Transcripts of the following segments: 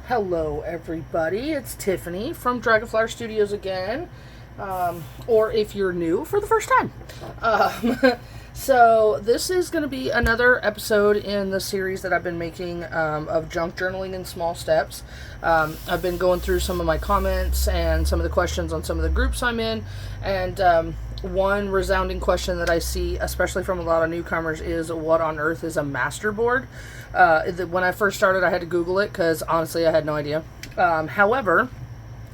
Hello everybody, it's Tiffany from Dragonflower Studios again, or if you're new, for the first time. So this is going to be another episode in the series that I've been making of junk journaling in small steps. I've been going through some of my comments and some of the questions on some of the groups I'm in, and one resounding question that I see, especially from a lot of newcomers, is what on earth is a masterboard? When I first started, I had to Google it because honestly, I had no idea. However,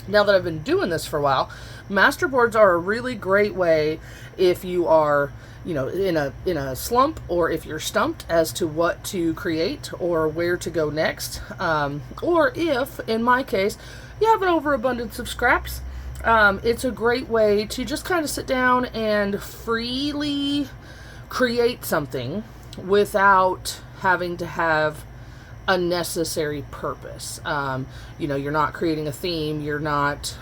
now that I've been doing this for a while, masterboards are a really great way if you are, in a slump, or if you're stumped as to what to create or where to go next, or if, in my case, you have an overabundance of scraps. It's a great way to just kind of sit down and freely create something without having to have a necessary purpose. You're not creating a theme. You're not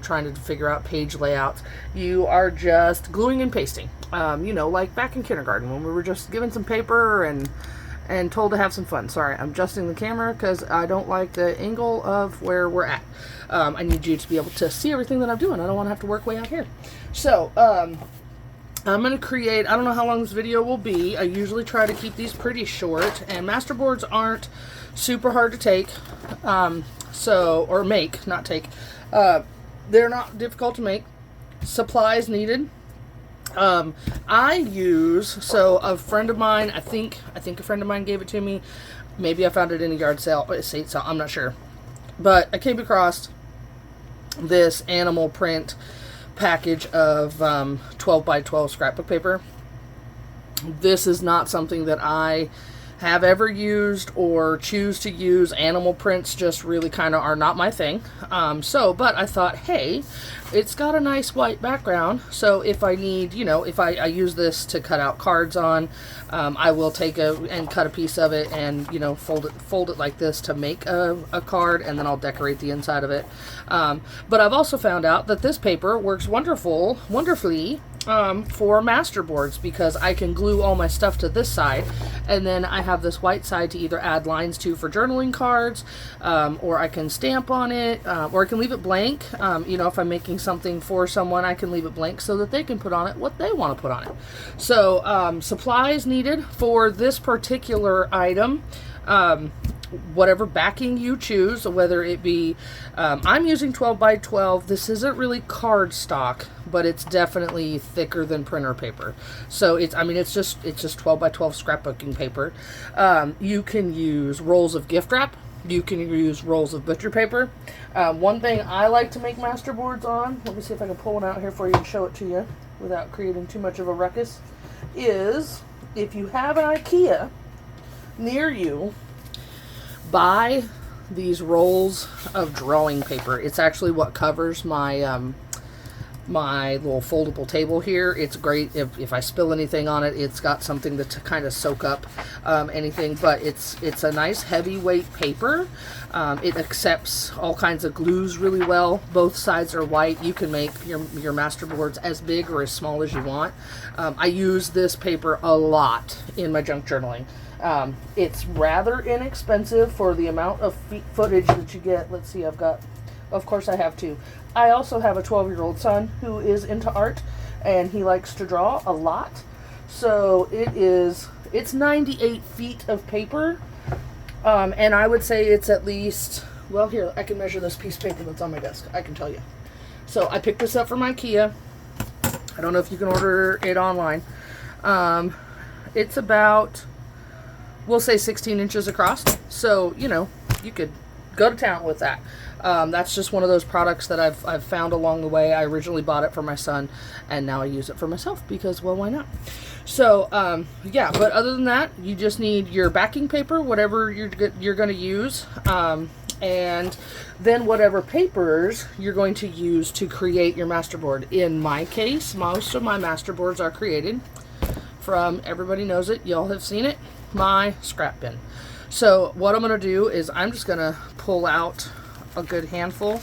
trying to figure out page layouts. You are just gluing and pasting. Like back in kindergarten when we were just given some paper and told to have some fun. Sorry, I'm adjusting the camera because I don't like the angle of where we're at. I need you to be able to see everything that I'm doing. I don't want to have to work way out here. So, I'm going to create, I don't know how long this video will be. I usually try to keep these pretty short, and masterboards aren't super hard to take, or make, not take. They're not difficult to make. Supplies needed. A friend of mine, I think a friend of mine gave it to me. Maybe I found it in a yard sale, I'm not sure. But I came across this animal print package of 12 by 12 scrapbook paper. This is not something that I have ever used or choose to use. Animal prints just really kind of are not my thing. But I thought, hey, it's got a nice white background, so if I need, if I use this to cut out cards on, I will take and cut a piece of it and, fold it like this to make a card, and then I'll decorate the inside of it. But I've also found out that this paper works wonderfully for masterboards, because I can glue all my stuff to this side, and then I have this white side to either add lines to for journaling cards, or I can stamp on it, or I can leave it blank. If I'm making something for someone, I can leave it blank so that they can put on it what they want to put on it. So supplies needed for this particular item. Whatever backing you choose, whether it be, I'm using 12 by 12. This isn't really cardstock, but it's definitely thicker than printer paper. So it's just 12 by 12 scrapbooking paper. You can use rolls of gift wrap. You can use rolls of butcher paper. One thing I like to make masterboards on, let me see if I can pull one out here for you and show it to you without creating too much of a ruckus, is if you have an IKEA near you, buy these rolls of drawing paper. It's actually what covers my my little foldable table here. It's great if I spill anything on it. It's got something to kind of soak up anything, but it's a nice heavyweight paper. It accepts all kinds of glues really well. Both sides are white. You can make your masterboards as big or as small as you want. I use this paper a lot in my junk journaling. It's rather inexpensive for the amount of footage that you get. Let's see, of course I have two. I also have a 12-year-old son who is into art, and he likes to draw a lot. So it's 98 feet of paper, and I would say it's at least, well, here, I can measure this piece of paper that's on my desk. I can tell you. So I picked this up from IKEA. I don't know if you can order it online. It's about, we'll say 16 inches across. So, you could go to town with that. That's just one of those products that I've found along the way. I originally bought it for my son, and now I use it for myself because, well, why not? So, but other than that, you just need your backing paper, whatever you're going to use, and then whatever papers you're going to use to create your masterboard. In my case, most of my masterboards are created from, everybody knows it, y'all have seen it, my scrap bin. So what I'm going to do is I'm just going to pull out a good handful.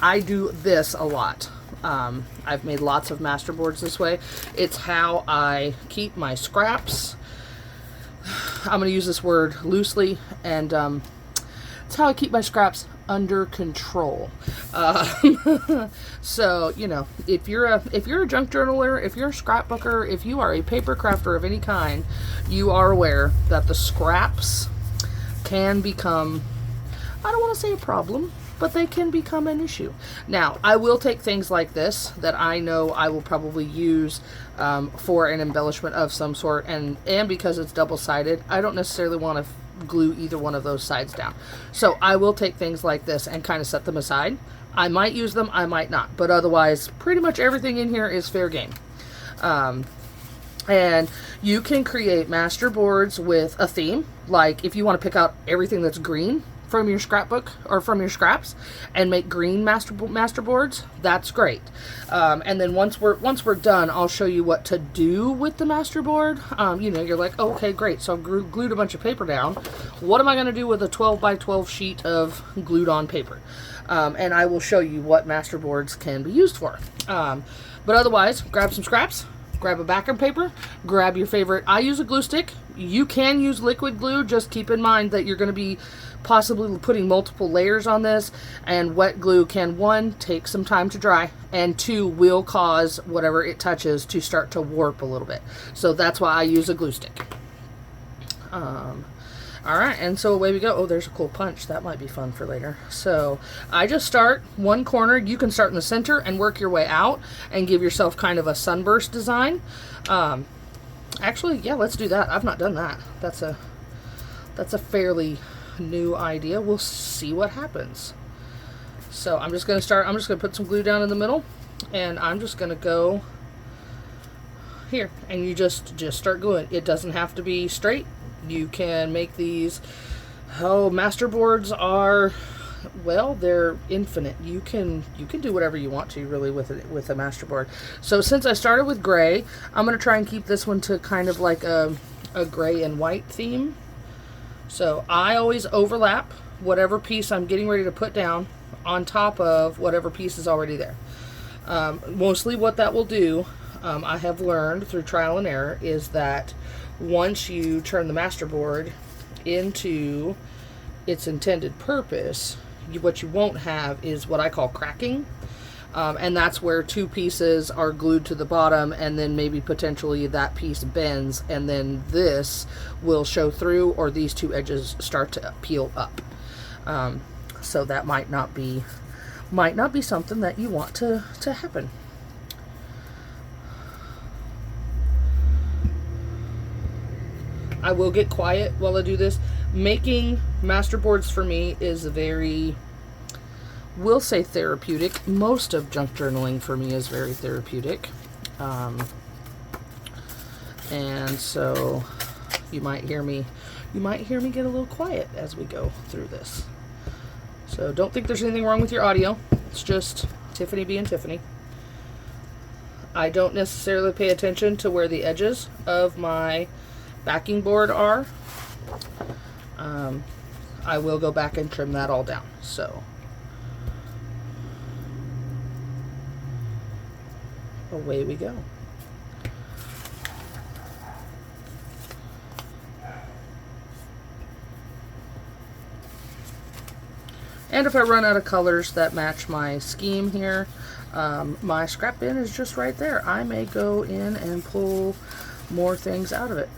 I do this a lot. I've made lots of masterboards this way. It's how I keep my scraps. I'm going to use this word loosely, and It's how I keep my scraps under control. So, you know, if you're a junk journaler, if you're a scrapbooker, if you are a paper crafter of any kind, you are aware that the scraps can become, I don't want to say a problem, but they can become an issue. Now, I will take things like this that I know I will probably use for an embellishment of some sort, and because it's double-sided, I don't necessarily want to glue either one of those sides down. So I will take things like this and kind of set them aside. I might use them, I might not, but otherwise, pretty much everything in here is fair game. And you can create masterboards with a theme, like if you want to pick out everything that's green from your scrapbook or from your scraps and make green masterboards, that's great. And then once we're done, I'll show you what to do with the masterboard. You know, you're like, oh, okay, great. So I've glued a bunch of paper down. What am I going to do with a 12 by 12 sheet of glued on paper? And I will show you what masterboards can be used for. But otherwise, grab some scraps, grab a backing paper, grab your favorite. I use a glue stick. You can use liquid glue. Just keep in mind that you're going to be possibly putting multiple layers on this, and wet glue can, 1, take some time to dry, and 2, will cause whatever it touches to start to warp a little bit. So that's why I use a glue stick. Alright, and so away we go. Oh, there's a cool punch. That might be fun for later. So I just start one corner. You can start in the center and work your way out and give yourself kind of a sunburst design. Actually, yeah, let's do that. I've not done that. That's a fairly new idea. We'll see what happens. So I'm just going to put some glue down in the middle, and I'm just going to go here, and you just start gluing. It doesn't have to be straight. You can make these, masterboards are, well, they're infinite. You can do whatever you want to really with a masterboard. So since I started with gray, I'm going to try and keep this one to kind of like a gray and white theme. So I always overlap whatever piece I'm getting ready to put down on top of whatever piece is already there. Mostly what that will do, I have learned through trial and error, is that once you turn the masterboard into its intended purpose, what you won't have is what I call cracking. And that's where 2 pieces are glued to the bottom, and then maybe potentially that piece bends, and then this will show through, or these 2 edges start to peel up. So that might not be something that you want to happen. I will get quiet while I do this. Making masterboards for me is very, we'll say, therapeutic. Most of junk journaling for me is very therapeutic. And so you might hear me get a little quiet as we go through this. So don't think there's anything wrong with your audio. It's just Tiffany being Tiffany. I don't necessarily pay attention to where the edges of my backing board are. I will go back and trim that all down. So away we go. And if I run out of colors that match my scheme here, my scrap bin is just right there. I may go in and pull more things out of it.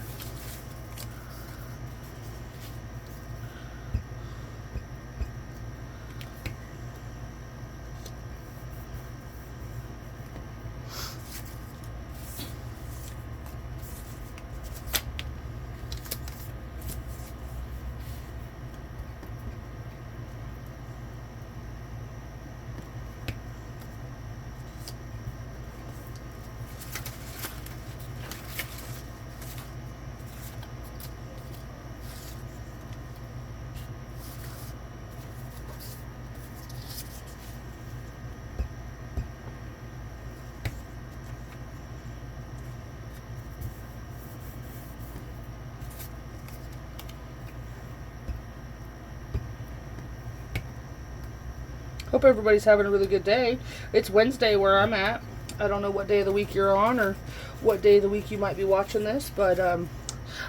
Hope everybody's having a really good day. It's Wednesday where I'm at. I don't know what day of the week you're on or what day of the week you might be watching this, but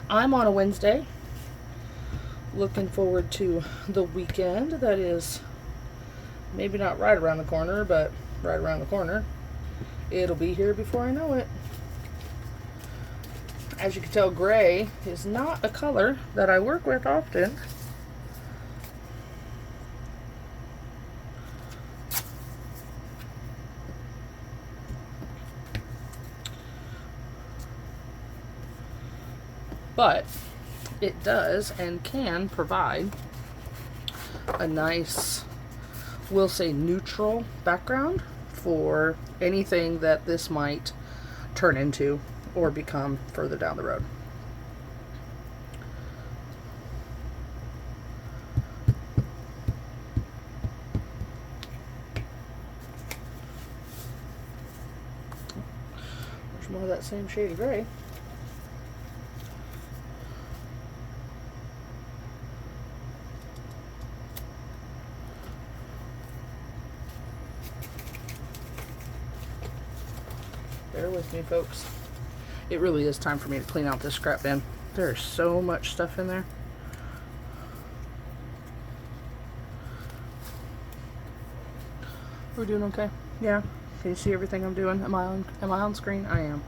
I'm on a Wednesday. Looking forward to the weekend that is maybe not right around the corner, but right around the corner. It'll be here before I know it. As you can tell, gray is not a color that I work with often. But it does and can provide a nice, we'll say, neutral background for anything that this might turn into or become further down the road. There's more of that same shade of gray. Bear with me, folks. It really is time for me to clean out this scrap bin. There's so much stuff in there. We're doing okay? Yeah. Can you see everything I'm doing? Am I on screen? I am.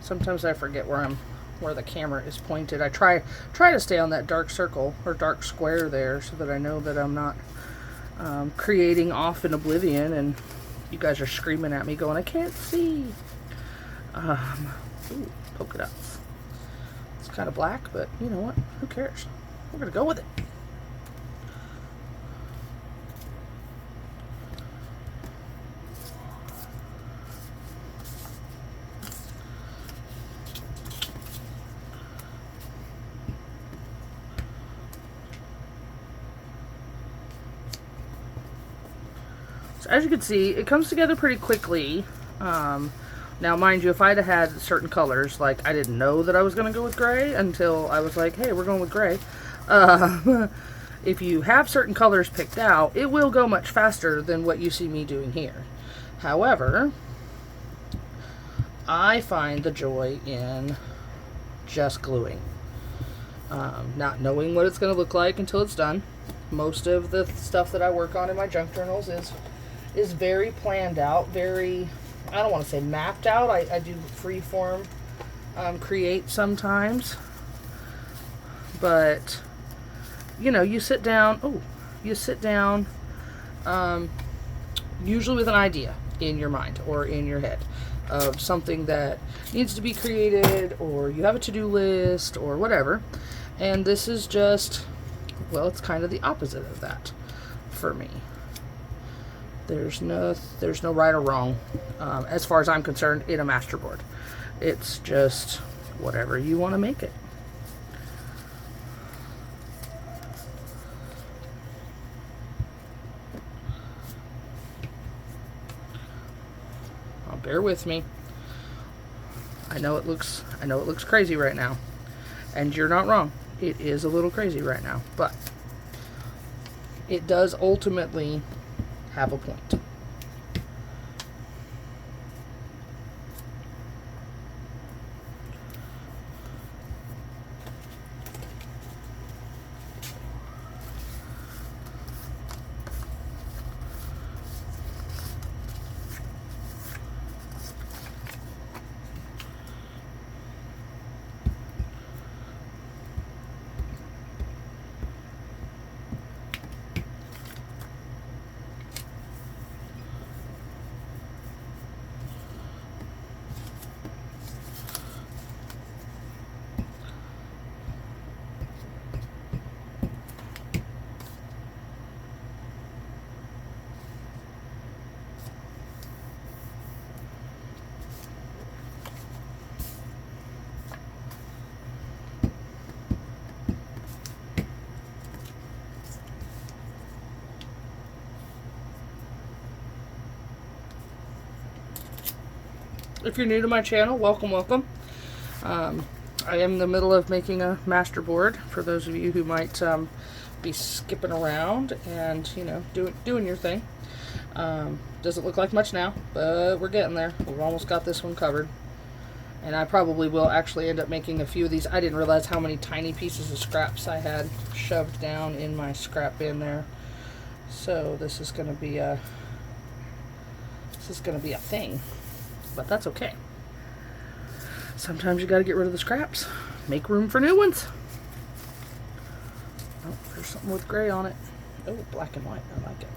Sometimes I forget where the camera is pointed. I try to stay on that dark circle or dark square there so that I know that I'm not creating off in oblivion and you guys are screaming at me going, I can't see. Ooh, polka dots. It's kind of black, but you know what? Who cares? We're going to go with it. So as you can see, it comes together pretty quickly. Now, mind you, if I'd have had certain colors, like I didn't know that I was going to go with gray until I was like, hey, we're going with gray. If you have certain colors picked out, it will go much faster than what you see me doing here. However, I find the joy in just gluing. Not knowing what it's going to look like until it's done. Most of the stuff that I work on in my junk journals is very planned out, very, I don't want to say mapped out. I do freeform create sometimes. But, you know, you sit down, usually with an idea in your mind or in your head of something that needs to be created, or you have a to-do list or whatever. And this is just, well, it's kind of the opposite of that for me. There's no right or wrong as far as I'm concerned in a masterboard. It's just whatever you want to make it. Bear with me. I know it looks crazy right now, and you're not wrong. It is a little crazy right now, but it does ultimately have a point. If you're new to my channel, welcome, welcome. I am in the middle of making a masterboard for those of you who might be skipping around and, you know, doing your thing. Doesn't look like much now, but we're getting there. We've almost got this one covered. And I probably will actually end up making a few of these. I didn't realize how many tiny pieces of scraps I had shoved down in my scrap bin there. So this is going to be a thing, but that's okay. Sometimes you got to get rid of the scraps, make room for new ones. Oh, there's something with gray on it. Oh, black and white. I like it.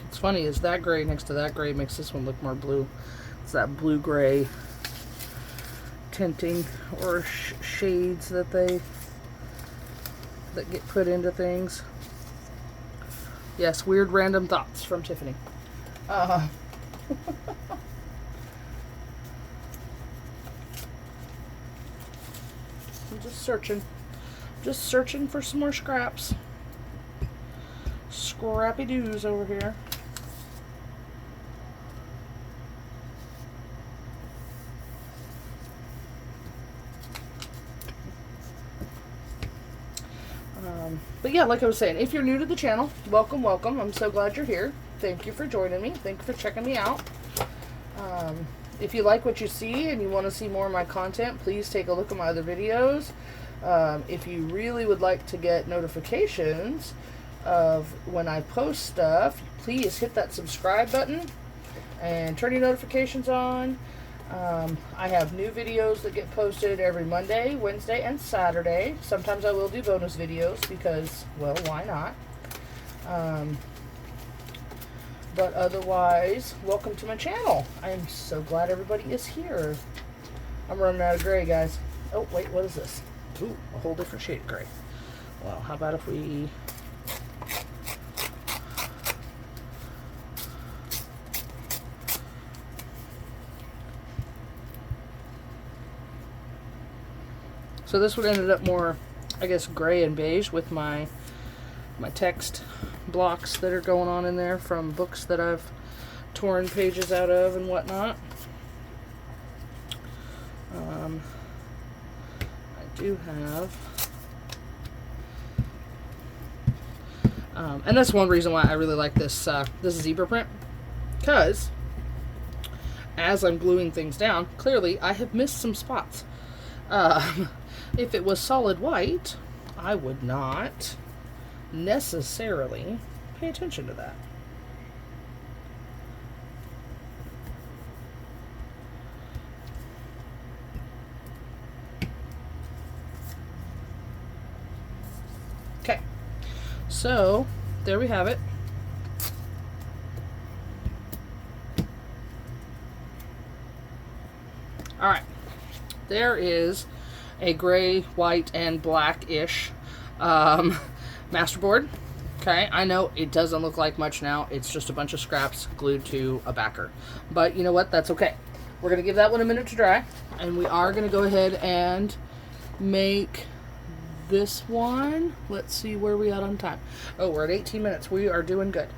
What's funny is that gray next to that gray makes this one look more blue. It's that blue-gray tinting or shades that get put into things. Yes, weird random thoughts from Tiffany. I'm just searching for some more scraps. Scrappy doos over here. But yeah, like I was saying, if you're new to the channel, welcome, welcome. I'm so glad you're here. Thank you for joining me. Thank you for checking me out. If you like what you see and you want to see more of my content, please take a look at my other videos. If you really would like to get notifications of when I post stuff, please hit that subscribe button and turn your notifications on. I have new videos that get posted every Monday, Wednesday, and Saturday. Sometimes I will do bonus videos because, well, why not? But otherwise, welcome to my channel. I am so glad everybody is here. I'm running out of gray, guys. Oh, wait, what is this? Ooh, a whole different shade of gray. Well, how about if we... So this one ended up more, I guess, gray and beige with my text blocks that are going on in there from books that I've torn pages out of and whatnot. I do have, and that's one reason why I really like this this zebra print, because as I'm gluing things down, clearly I have missed some spots. If it was solid white, I would not necessarily pay attention to that. Okay, so there we have it. All right, there is a gray, white, and black-ish masterboard. Okay, I know it doesn't look like much now. It's just a bunch of scraps glued to a backer. But you know what? That's okay. We're going to give that one a minute to dry. And we are going to go ahead and make this one. Let's see where we at on time. Oh, we're at 18 minutes. We are doing good.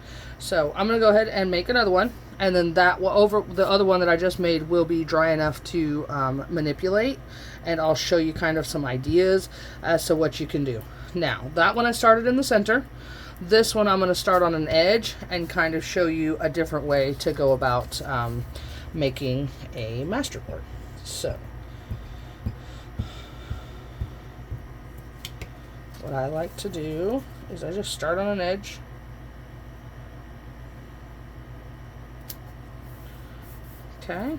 So I'm going to go ahead and make another one. And then that will, over the other one that I just made, will be dry enough to manipulate. And I'll show you kind of some ideas as to what you can do. Now, that one I started in the center. This one I'm going to start on an edge and kind of show you a different way to go about making a masterboard. So, what I like to do is I just start on an edge. Okay.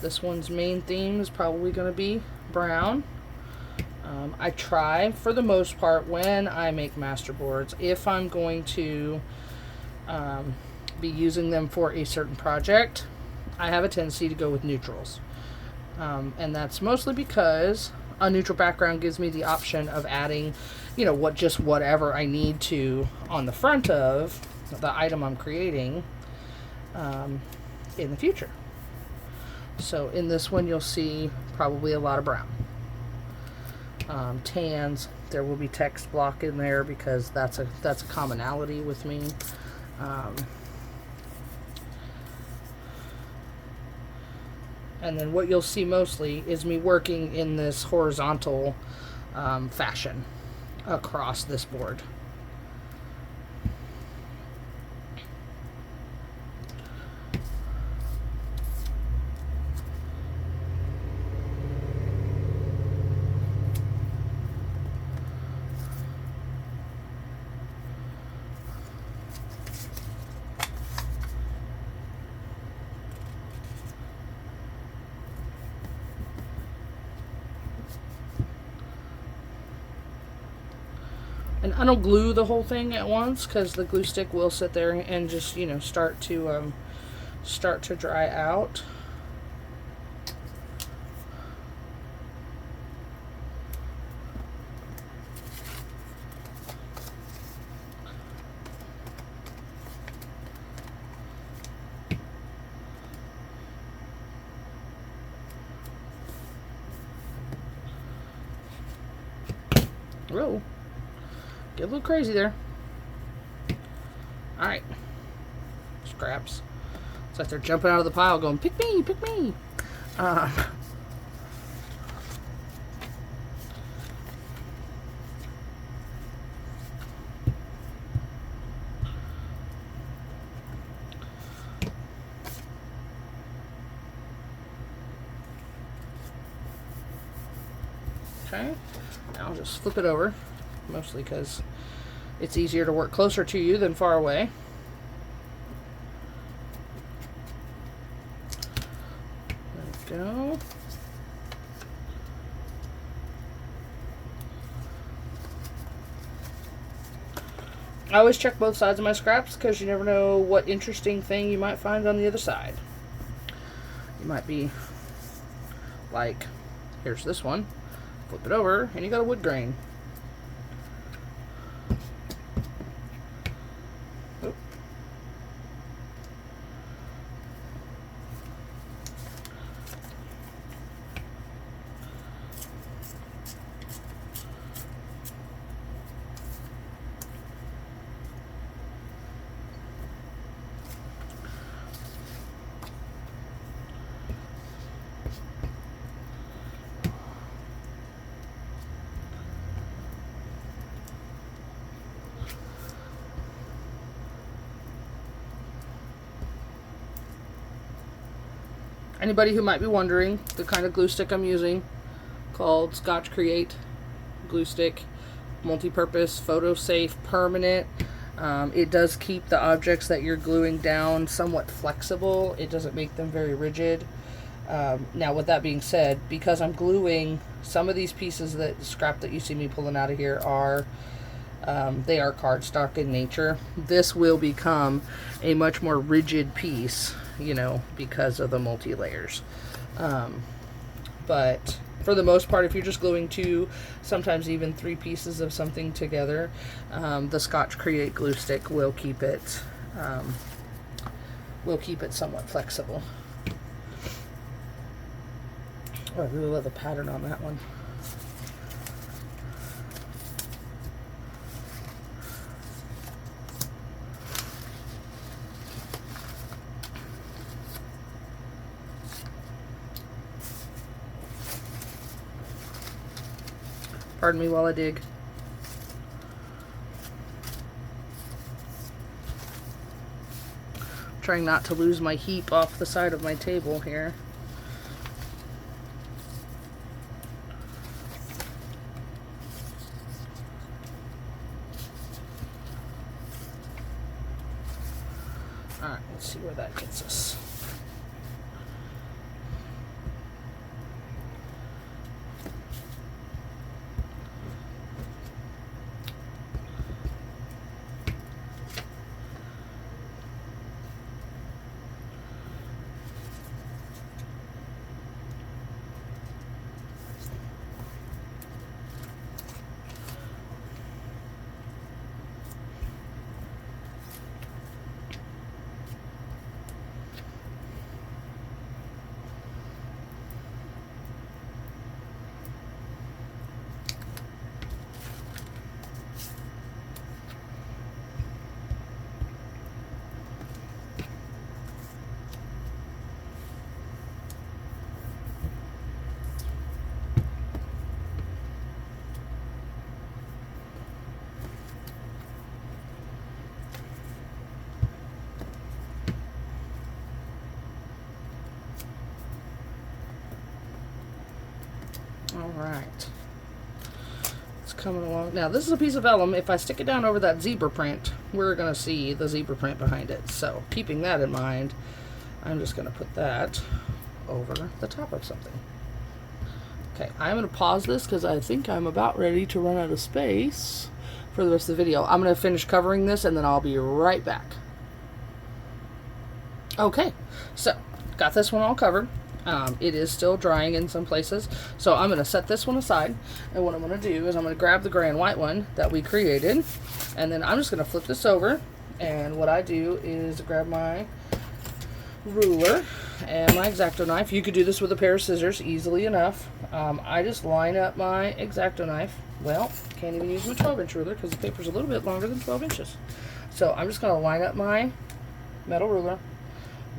This one's main theme is probably going to be brown. I try, for the most part, when I make masterboards, if I'm going to be using them for a certain project, I have a tendency to go with neutrals. And that's mostly because a neutral background gives me the option of adding, you know, just whatever I need to on the front of the item I'm creating in the future. So in this one, you'll see probably a lot of brown. Tans, there will be text block in there because that's a commonality with me. And then what you'll see mostly is me working in this horizontal fashion across this board. And I don't glue the whole thing at once because the glue stick will sit there and just, you know, start to dry out. Whoa. Get a little crazy there. Alright. Scraps. It's like they're jumping out of the pile going, pick me, pick me. Okay. Now I'll just flip it over. Mostly because it's easier to work closer to you than far away. There we go. I always check both sides of my scraps because you never know what interesting thing you might find on the other side. You might be like, here's this one, flip it over, and you got a wood grain. Anybody who might be wondering, the kind of glue stick I'm using, called Scotch Create glue stick, multi-purpose, photo safe, permanent. It does keep the objects that you're gluing down somewhat flexible. It doesn't make them very rigid. Now, with that being said, because I'm gluing some of these pieces, that scrap that you see me pulling out of here are they are cardstock in nature. This will become a much more rigid piece, you know, because of the multi-layers. But for the most part, if you're just gluing 2, sometimes even 3 pieces of something together, the Scotch Create glue stick will keep it somewhat flexible. Oh, I really love the pattern on that one. Pardon me while I dig. Trying not to lose my heap off the side of my table here. Alright, let's see where that gets us. coming along. Now, this is a piece of vellum. If I stick it down over that zebra print, we're going to see the zebra print behind it. So, keeping that in mind, I'm just going to put that over the top of something. Okay, I'm going to pause this because I think I'm about ready to run out of space for the rest of the video. I'm going to finish covering this and then I'll be right back. Okay, so got this one all covered. It is still drying in some places, so I'm going to set this one aside, and what I'm going to do is I'm going to grab the gray and white one that we created, and then I'm just going to flip this over, and what I do is grab my ruler and my X-Acto knife. You could do this with a pair of scissors easily enough. I just line up my X-Acto knife. Well, can't even use my 12-inch ruler because the paper's a little bit longer than 12 inches. So I'm just going to line up my metal ruler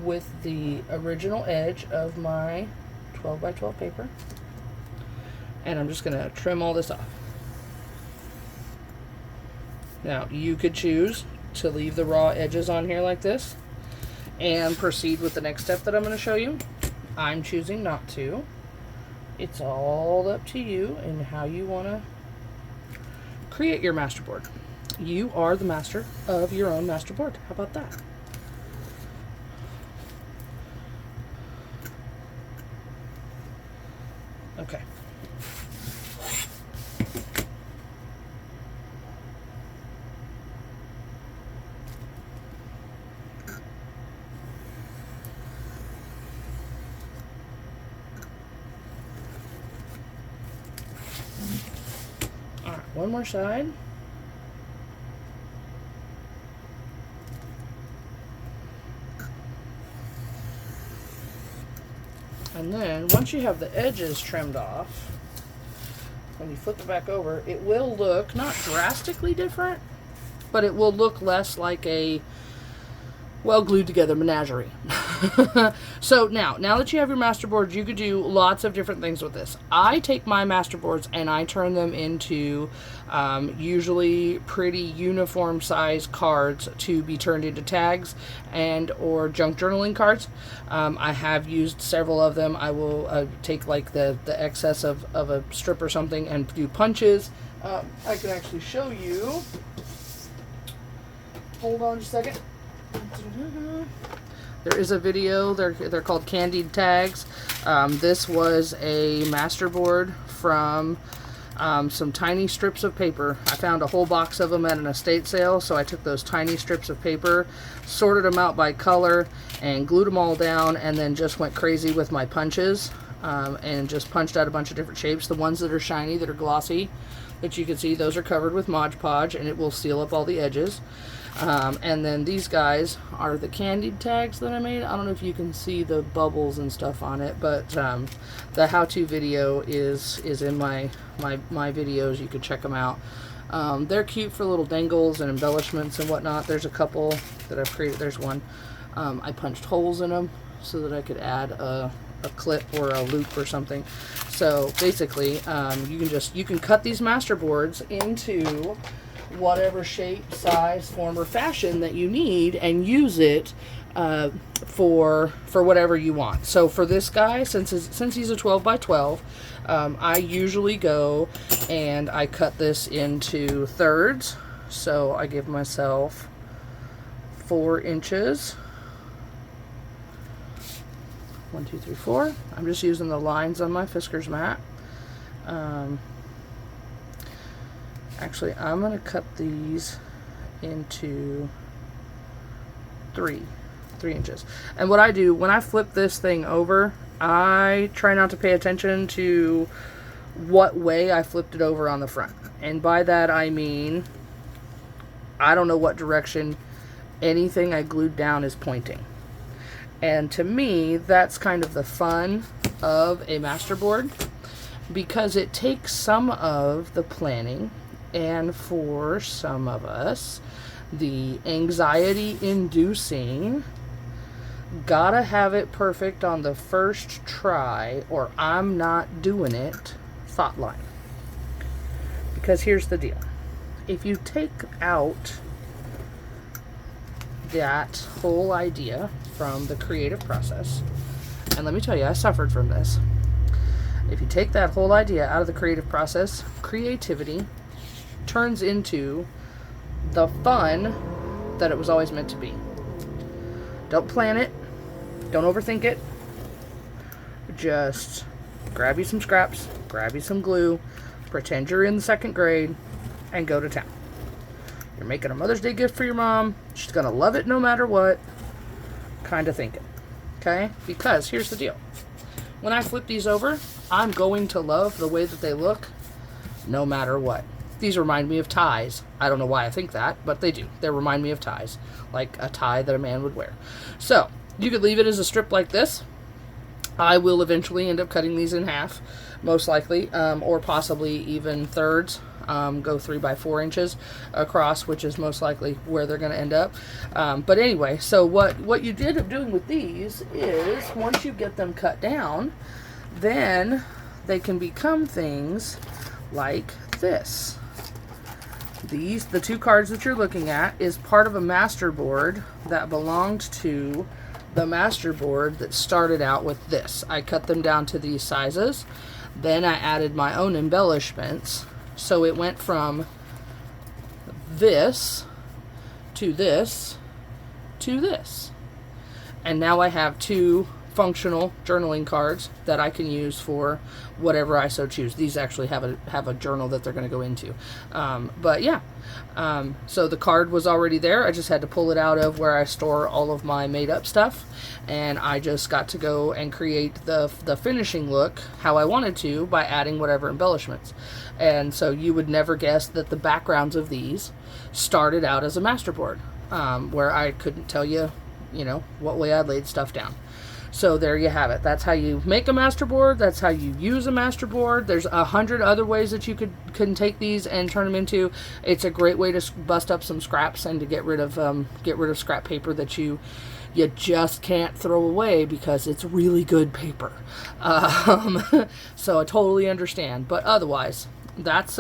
with the original edge of my 12 by 12 paper, and I'm just going to trim all this off. Now you could choose to leave the raw edges on here like this and proceed with the next step that I'm going to show you. I'm choosing not to. It's all up to you and how you want to create your masterboard. You are the master of your own masterboard. How about that? Okay. All right, one more side. And then, once you have the edges trimmed off, when you flip it back over, it will look not drastically different, but it will look less like a well glued together menagerie. So now that you have your masterboard, you could do lots of different things with this. I take my masterboards and I turn them into usually pretty uniform size cards to be turned into tags and or junk journaling cards. I have used several of them. I will take like the excess of a strip or something and do punches. I can actually show you. Hold on just a second. There is a video. They're called candied tags. This was a masterboard from some tiny strips of paper. I found a whole box of them at an estate sale, so I took those tiny strips of paper, sorted them out by color, and glued them all down, and then just went crazy with my punches and just punched out a bunch of different shapes. The ones that are shiny, that are glossy, that you can see, those are covered with Mod Podge, and it will seal up all the edges. And then these guys are the candied tags that I made. I don't know if you can see the bubbles and stuff on it, but the how-to video is in my videos. You can check them out. They're cute for little dangles and embellishments and whatnot. There's a couple that I've created. There's one. I punched holes in them so that I could add a clip or a loop or something. So basically, you can cut these masterboards into whatever shape, size, form, or fashion that you need and use it for whatever you want. So for this guy, since he's a 12 by 12, I usually go and I cut this into thirds. So I give myself 4 inches. 1, 2, 3, 4. I'm just using the lines on my Fiskars mat. Actually, I'm going to cut these into 3 inches. And what I do, when I flip this thing over, I try not to pay attention to what way I flipped it over on the front. And by that I mean, I don't know what direction anything I glued down is pointing. And to me, that's kind of the fun of a masterboard, because it takes some of the planning, and for some of us, the anxiety-inducing, gotta have it perfect on the first try or I'm not doing it thought line. Because here's the deal. If you take out that whole idea from the creative process, and let me tell you, I suffered from this. If you take that whole idea out of the creative process, creativity turns into the fun that it was always meant to be. Don't plan it. Don't overthink it. Just grab you some scraps, grab you some glue, pretend you're in the 2nd grade, and go to town. You're making a Mother's Day gift for your mom. She's going to love it no matter what. Kind of thinking. Okay? Because here's the deal. When I flip these over, I'm going to love the way that they look no matter what. These remind me of ties. I don't know why I think that, but they do. They remind me of ties, like a tie that a man would wear. So, you could leave it as a strip like this. I will eventually end up cutting these in half, most likely, or possibly even thirds. Go 3 by 4 inches across, which is most likely where they're going to end up. But anyway, so what you did of doing with these is, once you get them cut down, then they can become things like this. The 2 cards that you're looking at is part of a masterboard that belonged to the masterboard that started out with this. I cut them down to these sizes. Then I added my own embellishments. So it went from this to this to this. And now I have 2 functional journaling cards that I can use for whatever I so choose. These actually have a journal that they're going to go into. But yeah, so the card was already there. I just had to pull it out of where I store all of my made up stuff, and I just got to go and create the finishing look how I wanted to by adding whatever embellishments. And so you would never guess that the backgrounds of these started out as a masterboard, where I couldn't tell you, what way I laid stuff down. So there you have it. That's how you make a masterboard. That's how you use a masterboard. There's 100 other ways that you can take these and turn them into. It's a great way to bust up some scraps and to get rid of scrap paper that you just can't throw away because it's really good paper. So I totally understand. But otherwise, that's